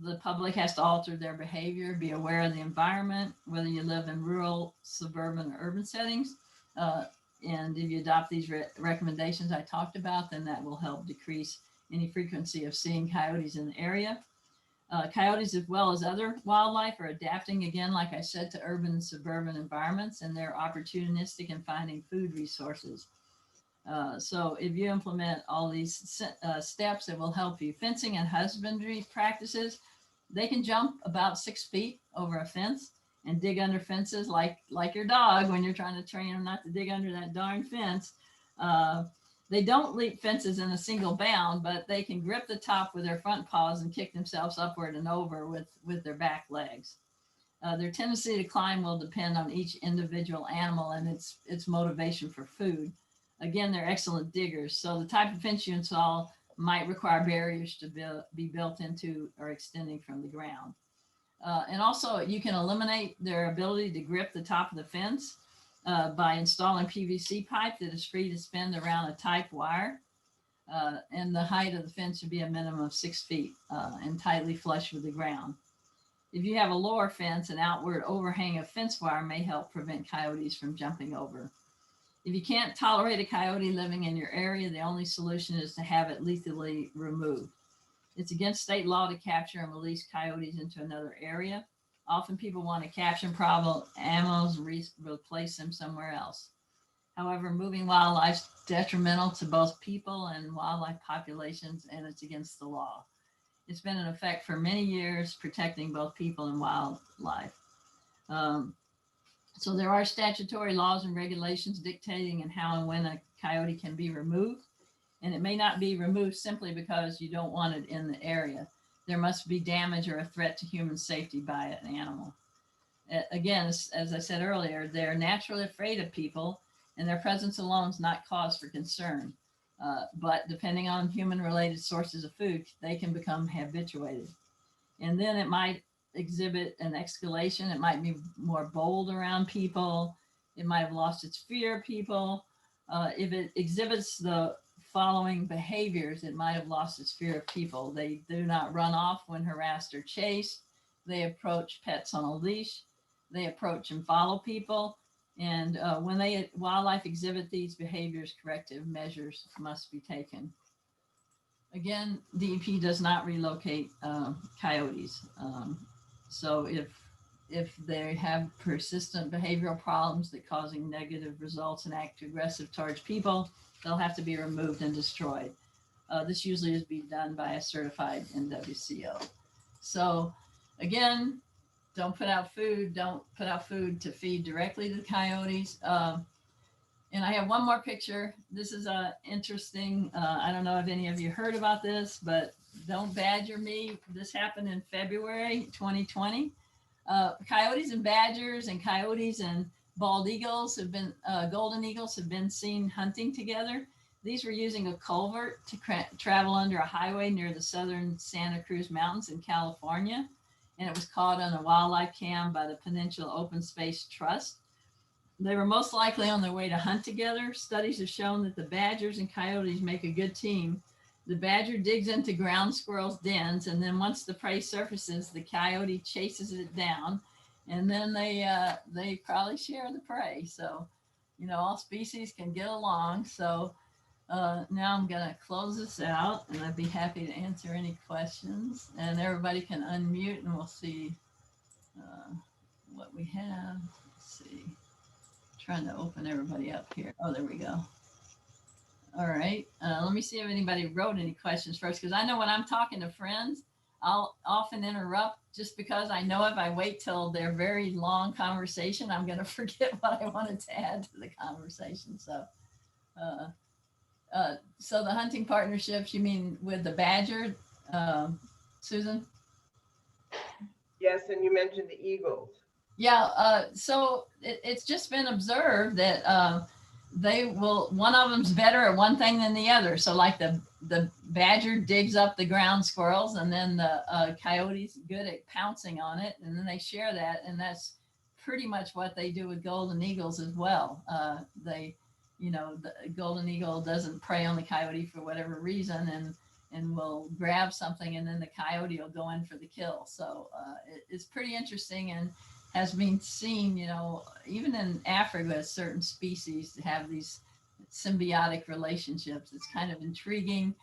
The public has to alter their behavior, be aware of the environment, whether you live in rural, suburban, or urban settings. And if you adopt these recommendations I talked about, then that will help decrease any frequency of seeing coyotes in the area. Coyotes, as well as other wildlife, are adapting, again, like I said, to urban and suburban environments, and they're opportunistic in finding food resources. So if you implement all these steps, it will help you. Fencing and husbandry practices, they can jump about 6 feet over a fence and dig under fences like your dog when you're trying to train them not to dig under that darn fence. They don't leap fences in a single bound, but they can grip the top with their front paws and kick themselves upward and over with their back legs. Their tendency to climb will depend on each individual animal and its motivation for food. Again, they're excellent diggers. So the type of fence you install might require barriers to be built into or extending from the ground. And also you can eliminate their ability to grip the top of the fence by installing PVC pipe that is free to spin around a tight wire. And the height of the fence should be a minimum of 6 feet and tightly flush with the ground. If you have a lower fence, an outward overhang of fence wire may help prevent coyotes from jumping over. If you can't tolerate a coyote living in your area, the only solution is to have it lethally removed. It's against state law to capture and release coyotes into another area. Often people want to capture problem animals, replace them somewhere else. However, moving wildlife is detrimental to both people and wildlife populations, and it's against the law. It's been in effect for many years, protecting both people and wildlife. So there are statutory laws and regulations dictating and how and when a coyote can be removed. And it may not be removed simply because you don't want it in the area. There must be damage or a threat to human safety by an animal. Again, as I said earlier, they're naturally afraid of people, and their presence alone is not cause for concern. But depending on human-related sources of food, they can become habituated. And then it might exhibit an escalation. It might be more bold around people. It might have lost its fear of people. If it exhibits the following behaviors, it might have lost its fear of people. They do not run off when harassed or chased. They approach pets on a leash. They approach and follow people. And when wildlife exhibit these behaviors, corrective measures must be taken. Again, DEP does not relocate coyotes. So if they have persistent behavioral problems that causing negative results and act aggressive towards people, they'll have to be removed and destroyed. This usually is being done by a certified NWCO. So again, don't put out food to feed directly to the coyotes. And I have one more picture. This is interesting. I don't know if any of you heard about this, but don't badger me. This happened in February 2020. Coyotes and badgers and coyotes and bald eagles have been, golden eagles have been seen hunting together. These were using a culvert to travel under a highway near the southern Santa Cruz Mountains in California. And it was caught on a wildlife cam by the Peninsula Open Space Trust. They were most likely on their way to hunt together. Studies have shown that the badgers and coyotes make a good team. The badger digs into ground squirrels' dens, and then once the prey surfaces, the coyote chases it down, and then they probably share the prey. So, you know, all species can get along. So now I'm gonna close this out, and I'd be happy to answer any questions. And everybody can unmute, and we'll see what we have. Let's see. Trying to open everybody up here. Oh, there we go. All right. Let me see if anybody wrote any questions first, because I know when I'm talking to friends, I'll often interrupt just because I know if I wait till their very long conversation, I'm going to forget what I wanted to add to the conversation. So, so the hunting partnerships, you mean with the badger, Susan? Yes, and you mentioned the eagles. Yeah, so it's just been observed that they will, one of them's better at one thing than the other. So like the badger digs up the ground squirrels, and then the coyote's good at pouncing on it, and then they share that, and that's pretty much what they do with golden eagles as well. You know, the golden eagle doesn't prey on the coyote for whatever reason, and will grab something, and then the coyote will go in for the kill. So it's pretty interesting, and has been seen, you know, even in Africa, certain species have these symbiotic relationships. It's kind of intriguing.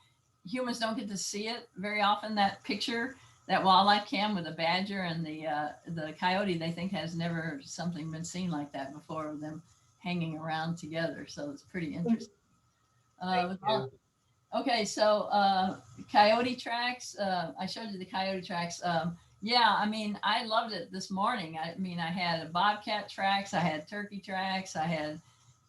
Humans don't get to see it very often. That picture, that wildlife cam with the badger and the coyote, they think has never something been seen like that before, with them hanging around together. So it's pretty interesting. Okay, so Coyote Tracks, I showed you the Coyote Tracks. Yeah, I mean, I loved it this morning. I mean, I had a bobcat tracks, I had turkey tracks, I had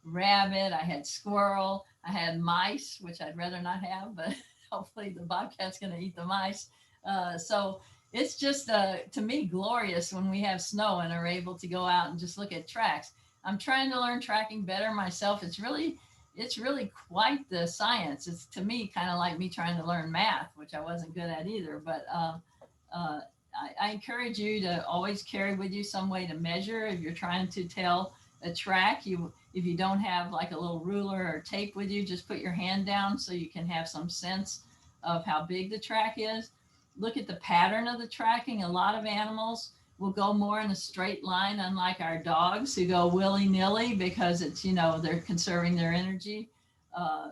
rabbit, I had squirrel, I had mice, which I'd rather not have, but hopefully the bobcat's gonna eat the mice. So it's just, to me, glorious when we have snow and are able to go out and just look at tracks. I'm trying to learn tracking better myself. It's really quite the science. It's, to me, kind of like me trying to learn math, which I wasn't good at either, but I encourage you to always carry with you some way to measure. If you're trying to tell a track, if you don't have like a little ruler or tape with you, just put your hand down so you can have some sense of how big the track is. Look at the pattern of the tracking. A lot of animals will go more in a straight line, unlike our dogs who go willy-nilly because it's, you know, they're conserving their energy.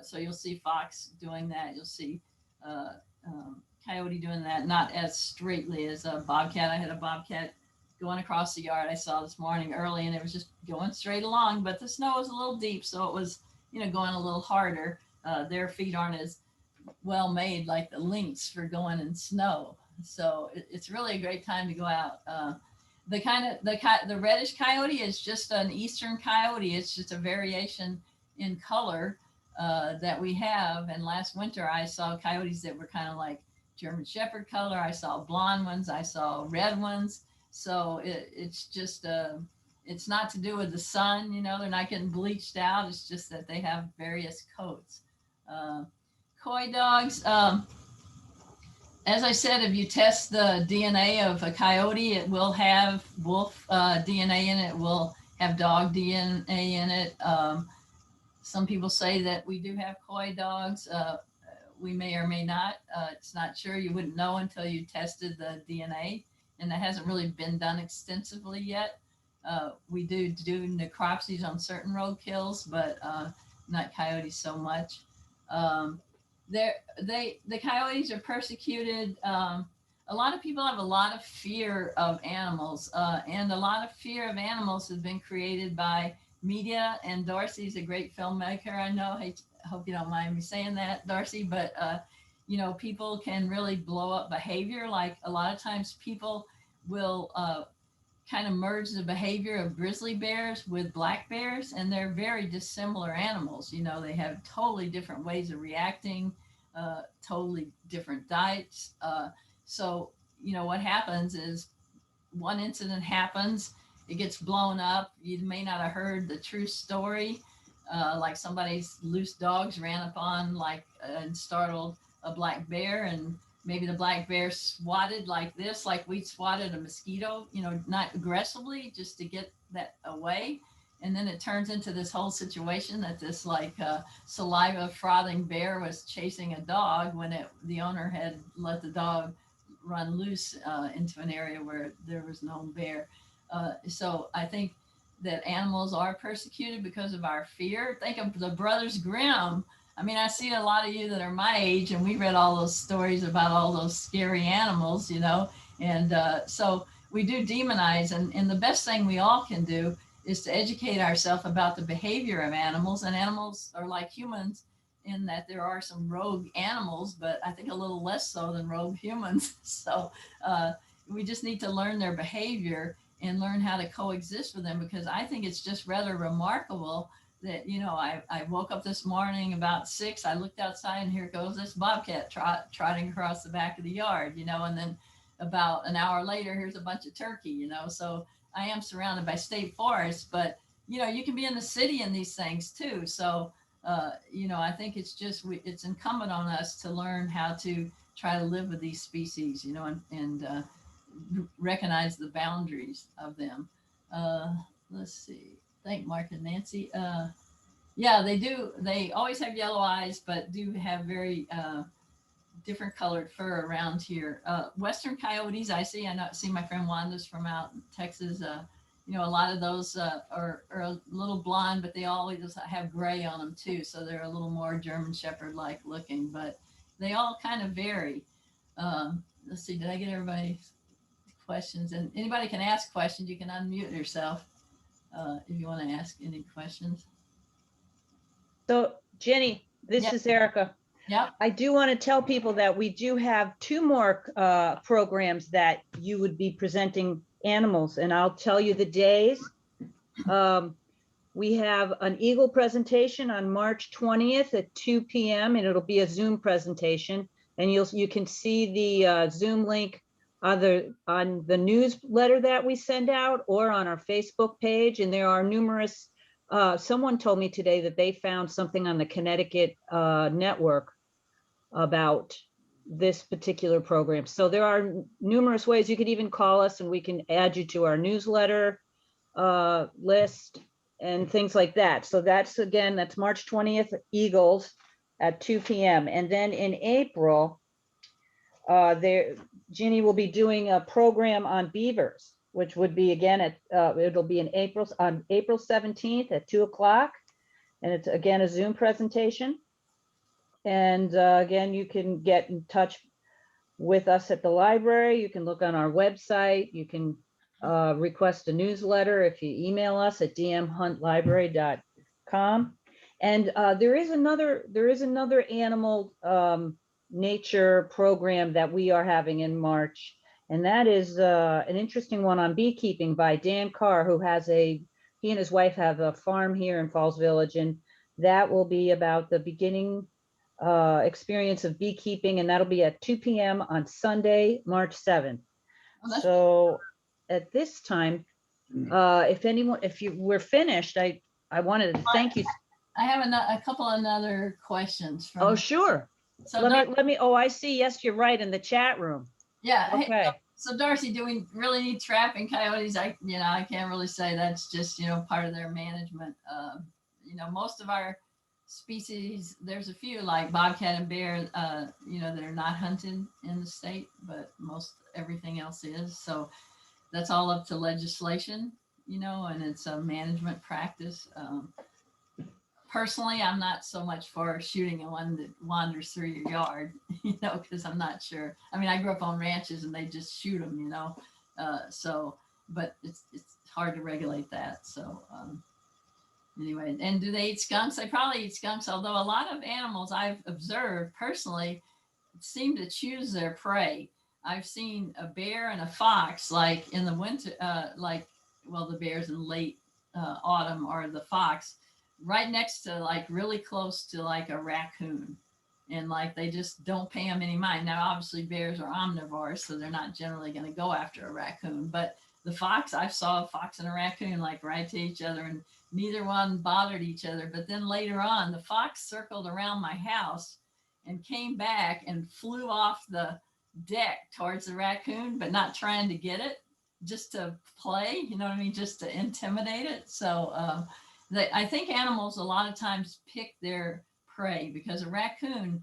So you'll see fox doing that. You'll see coyote doing that, not as straightly as a bobcat. I had a bobcat going across the yard I saw this morning early, and it was just going straight along, but the snow was a little deep, so it was, you know, going a little harder. Their feet aren't as well made like the lynx for going in snow. So it's really a great time to go out. The reddish coyote is just an Eastern coyote. It's just a variation in color. that we have. And last winter I saw coyotes that were kind of like German Shepherd color. I saw blonde ones. I saw red ones. So it's just, it's not to do with the sun, you know, they're not getting bleached out. It's just that they have various coats. Coy dogs, as I said, if you test the DNA of a coyote, it will have wolf DNA in it, it will have dog DNA in it. Some people say that we do have coy dogs. We may or may not. It's not sure. You wouldn't know until you tested the DNA, and that hasn't really been done extensively yet. We do necropsies on certain roadkills, but not coyotes so much. The coyotes are persecuted. A lot of people have a lot of fear of animals, and a lot of fear of animals has been created by media. And Darcy's a great filmmaker. I know. I hope you don't mind me saying that, Darcy, but you know, people can really blow up behavior. Like a lot of times people will kind of merge the behavior of grizzly bears with black bears, and they're very dissimilar animals. You know, they have totally different ways of reacting, totally different diets. So, you know, what happens is one incident happens, it gets blown up. You may not have heard the true story. Like somebody's loose dogs ran upon and startled a black bear, and maybe the black bear swatted like this, like we swatted a mosquito, you know, not aggressively, just to get that away. And then it turns into this whole situation that this saliva frothing bear was chasing a dog when the owner had let the dog run loose into an area where there was no bear. So I think that animals are persecuted because of our fear. Think of the Brothers Grimm. I mean, I see a lot of you that are my age, and we read all those stories about all those scary animals, you know, and so we do demonize, and the best thing we all can do is to educate ourselves about the behavior of animals. And animals are like humans in that there are some rogue animals, but I think a little less so than rogue humans. So we just need to learn their behavior and learn how to coexist with them, because I think it's just rather remarkable that, you know, I woke up this morning about 6, I looked outside and here goes this bobcat trotting across the back of the yard, you know, and then about an hour later, here's a bunch of turkey, you know. So I am surrounded by state forests, but, you know, you can be in the city in these things too. So, you know, I think it's just, it's incumbent on us to learn how to try to live with these species, you know, and recognize the boundaries of them. Let's see. Thank Mark and Nancy. Yeah, they do. They always have yellow eyes, but do have very different colored fur around here. Western coyotes, I see my friend Wanda's from out in Texas. You know, a lot of those are a little blonde, but they always have gray on them too. So they're a little more German Shepherd-like looking, but they all kind of vary. Let's see, did I get everybody's questions? And anybody can ask questions. You can unmute yourself if you want to ask any questions. So Ginny, this Yep. is Erica. Yep. I do want to tell people that we do have 2 more programs that you would be presenting animals, and I'll tell you the days. We have an eagle presentation on March 20th at 2 p.m. and it'll be a Zoom presentation, and you can see the Zoom link either on the newsletter that we send out or on our Facebook page. And there are numerous, someone told me today that they found something on the Connecticut network about this particular program. So there are numerous ways. You could even call us and we can add you to our newsletter list and things like that. So that's, again, that's March 20th, Eagles at 2 p.m. And then in April, Ginny will be doing a program on beavers, which would be again at, it'll be on April 17th at 2 o'clock. And it's again a Zoom presentation. And again, you can get in touch with us at the library. You can look on our website. You can request a newsletter if you email us at dmhuntlibrary.com. And there is another animal nature program that we are having in March. And that is an interesting one on beekeeping by Dan Carr, who has he and his wife have a farm here in Falls Village. And That will be about the beginning experience of beekeeping, and that'll be at 2 p.m. on Sunday, March 7th. Oh, that's- So at this time, if we're finished, I wanted to thank you. I have a couple of other questions. From, Oh, sure. So Let me, oh, I see. Yes, you're right, in the chat room. yeah. Hey, Okay. so Darcy, do we really need trapping coyotes? I can't really say. That's just, part of their management. Most of our species, there's a few like bobcat and bear, that are not hunted in the state, but most everything else is. So that's all up to legislation, and it's a management practice. Personally, I'm not so much for shooting one that wanders through your yard, because I'm not sure. I mean, I grew up on ranches and they just shoot them, but it's hard to regulate that. So anyway, and do they eat skunks? They probably eat skunks, although a lot of animals I've observed personally seem to choose their prey. I've seen a bear and a fox, like in the winter, the bear's in late autumn, or the fox right next to, like, really close to like a raccoon, and like they just don't pay them any mind. Now obviously bears are omnivores, so they're not generally going to go after a raccoon, but the fox, I saw a fox and a raccoon like right to each other, and neither one bothered each other. But then later on, the fox circled around my house and came back and flew off the deck towards the raccoon, but not trying to get it, just to play, just to intimidate it. So I think animals a lot of times pick their prey, because a raccoon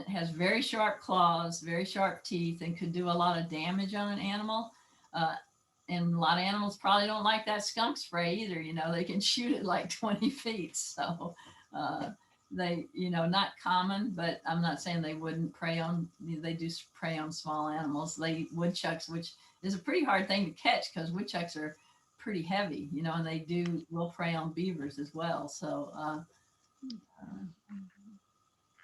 has very sharp claws, very sharp teeth, and could do a lot of damage on an animal. And a lot of animals probably don't like that skunk spray either. They can shoot it like 20 feet. So they, not common, but I'm not saying they wouldn't prey on, they do prey on small animals. They eat woodchucks, which is a pretty hard thing to catch, because woodchucks are pretty heavy, and they will prey on beavers as well. So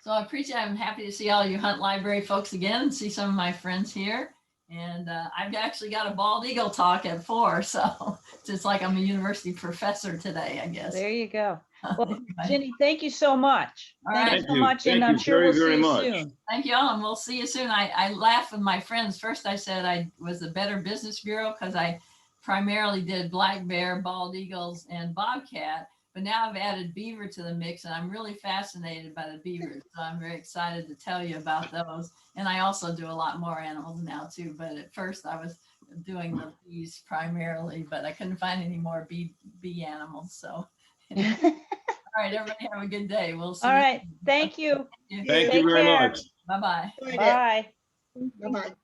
so I appreciate, I'm happy to see all you hunt library folks again, and see some of my friends here. And I've actually got a bald eagle talk at 4, so it's like I'm a university professor today, I guess. There you go. Well, Ginny, thank you so much. All Thank right. you so much, and I'm sure we'll see you soon. Thank you all, and we'll see you soon. I laugh with my friends. First, I said I was the Better Business Bureau because I primarily did black bear, bald eagles, and bobcat. But now I've added beaver to the mix, and I'm really fascinated by the beavers. So I'm very excited to tell you about those. And I also do a lot more animals now too. But at first I was doing the bees primarily, but I couldn't find any more bee animals. So all right, everybody have a good day. We'll see. All right, thank you. Thank Take you very care. much. Bye-bye. Bye. Bye-bye.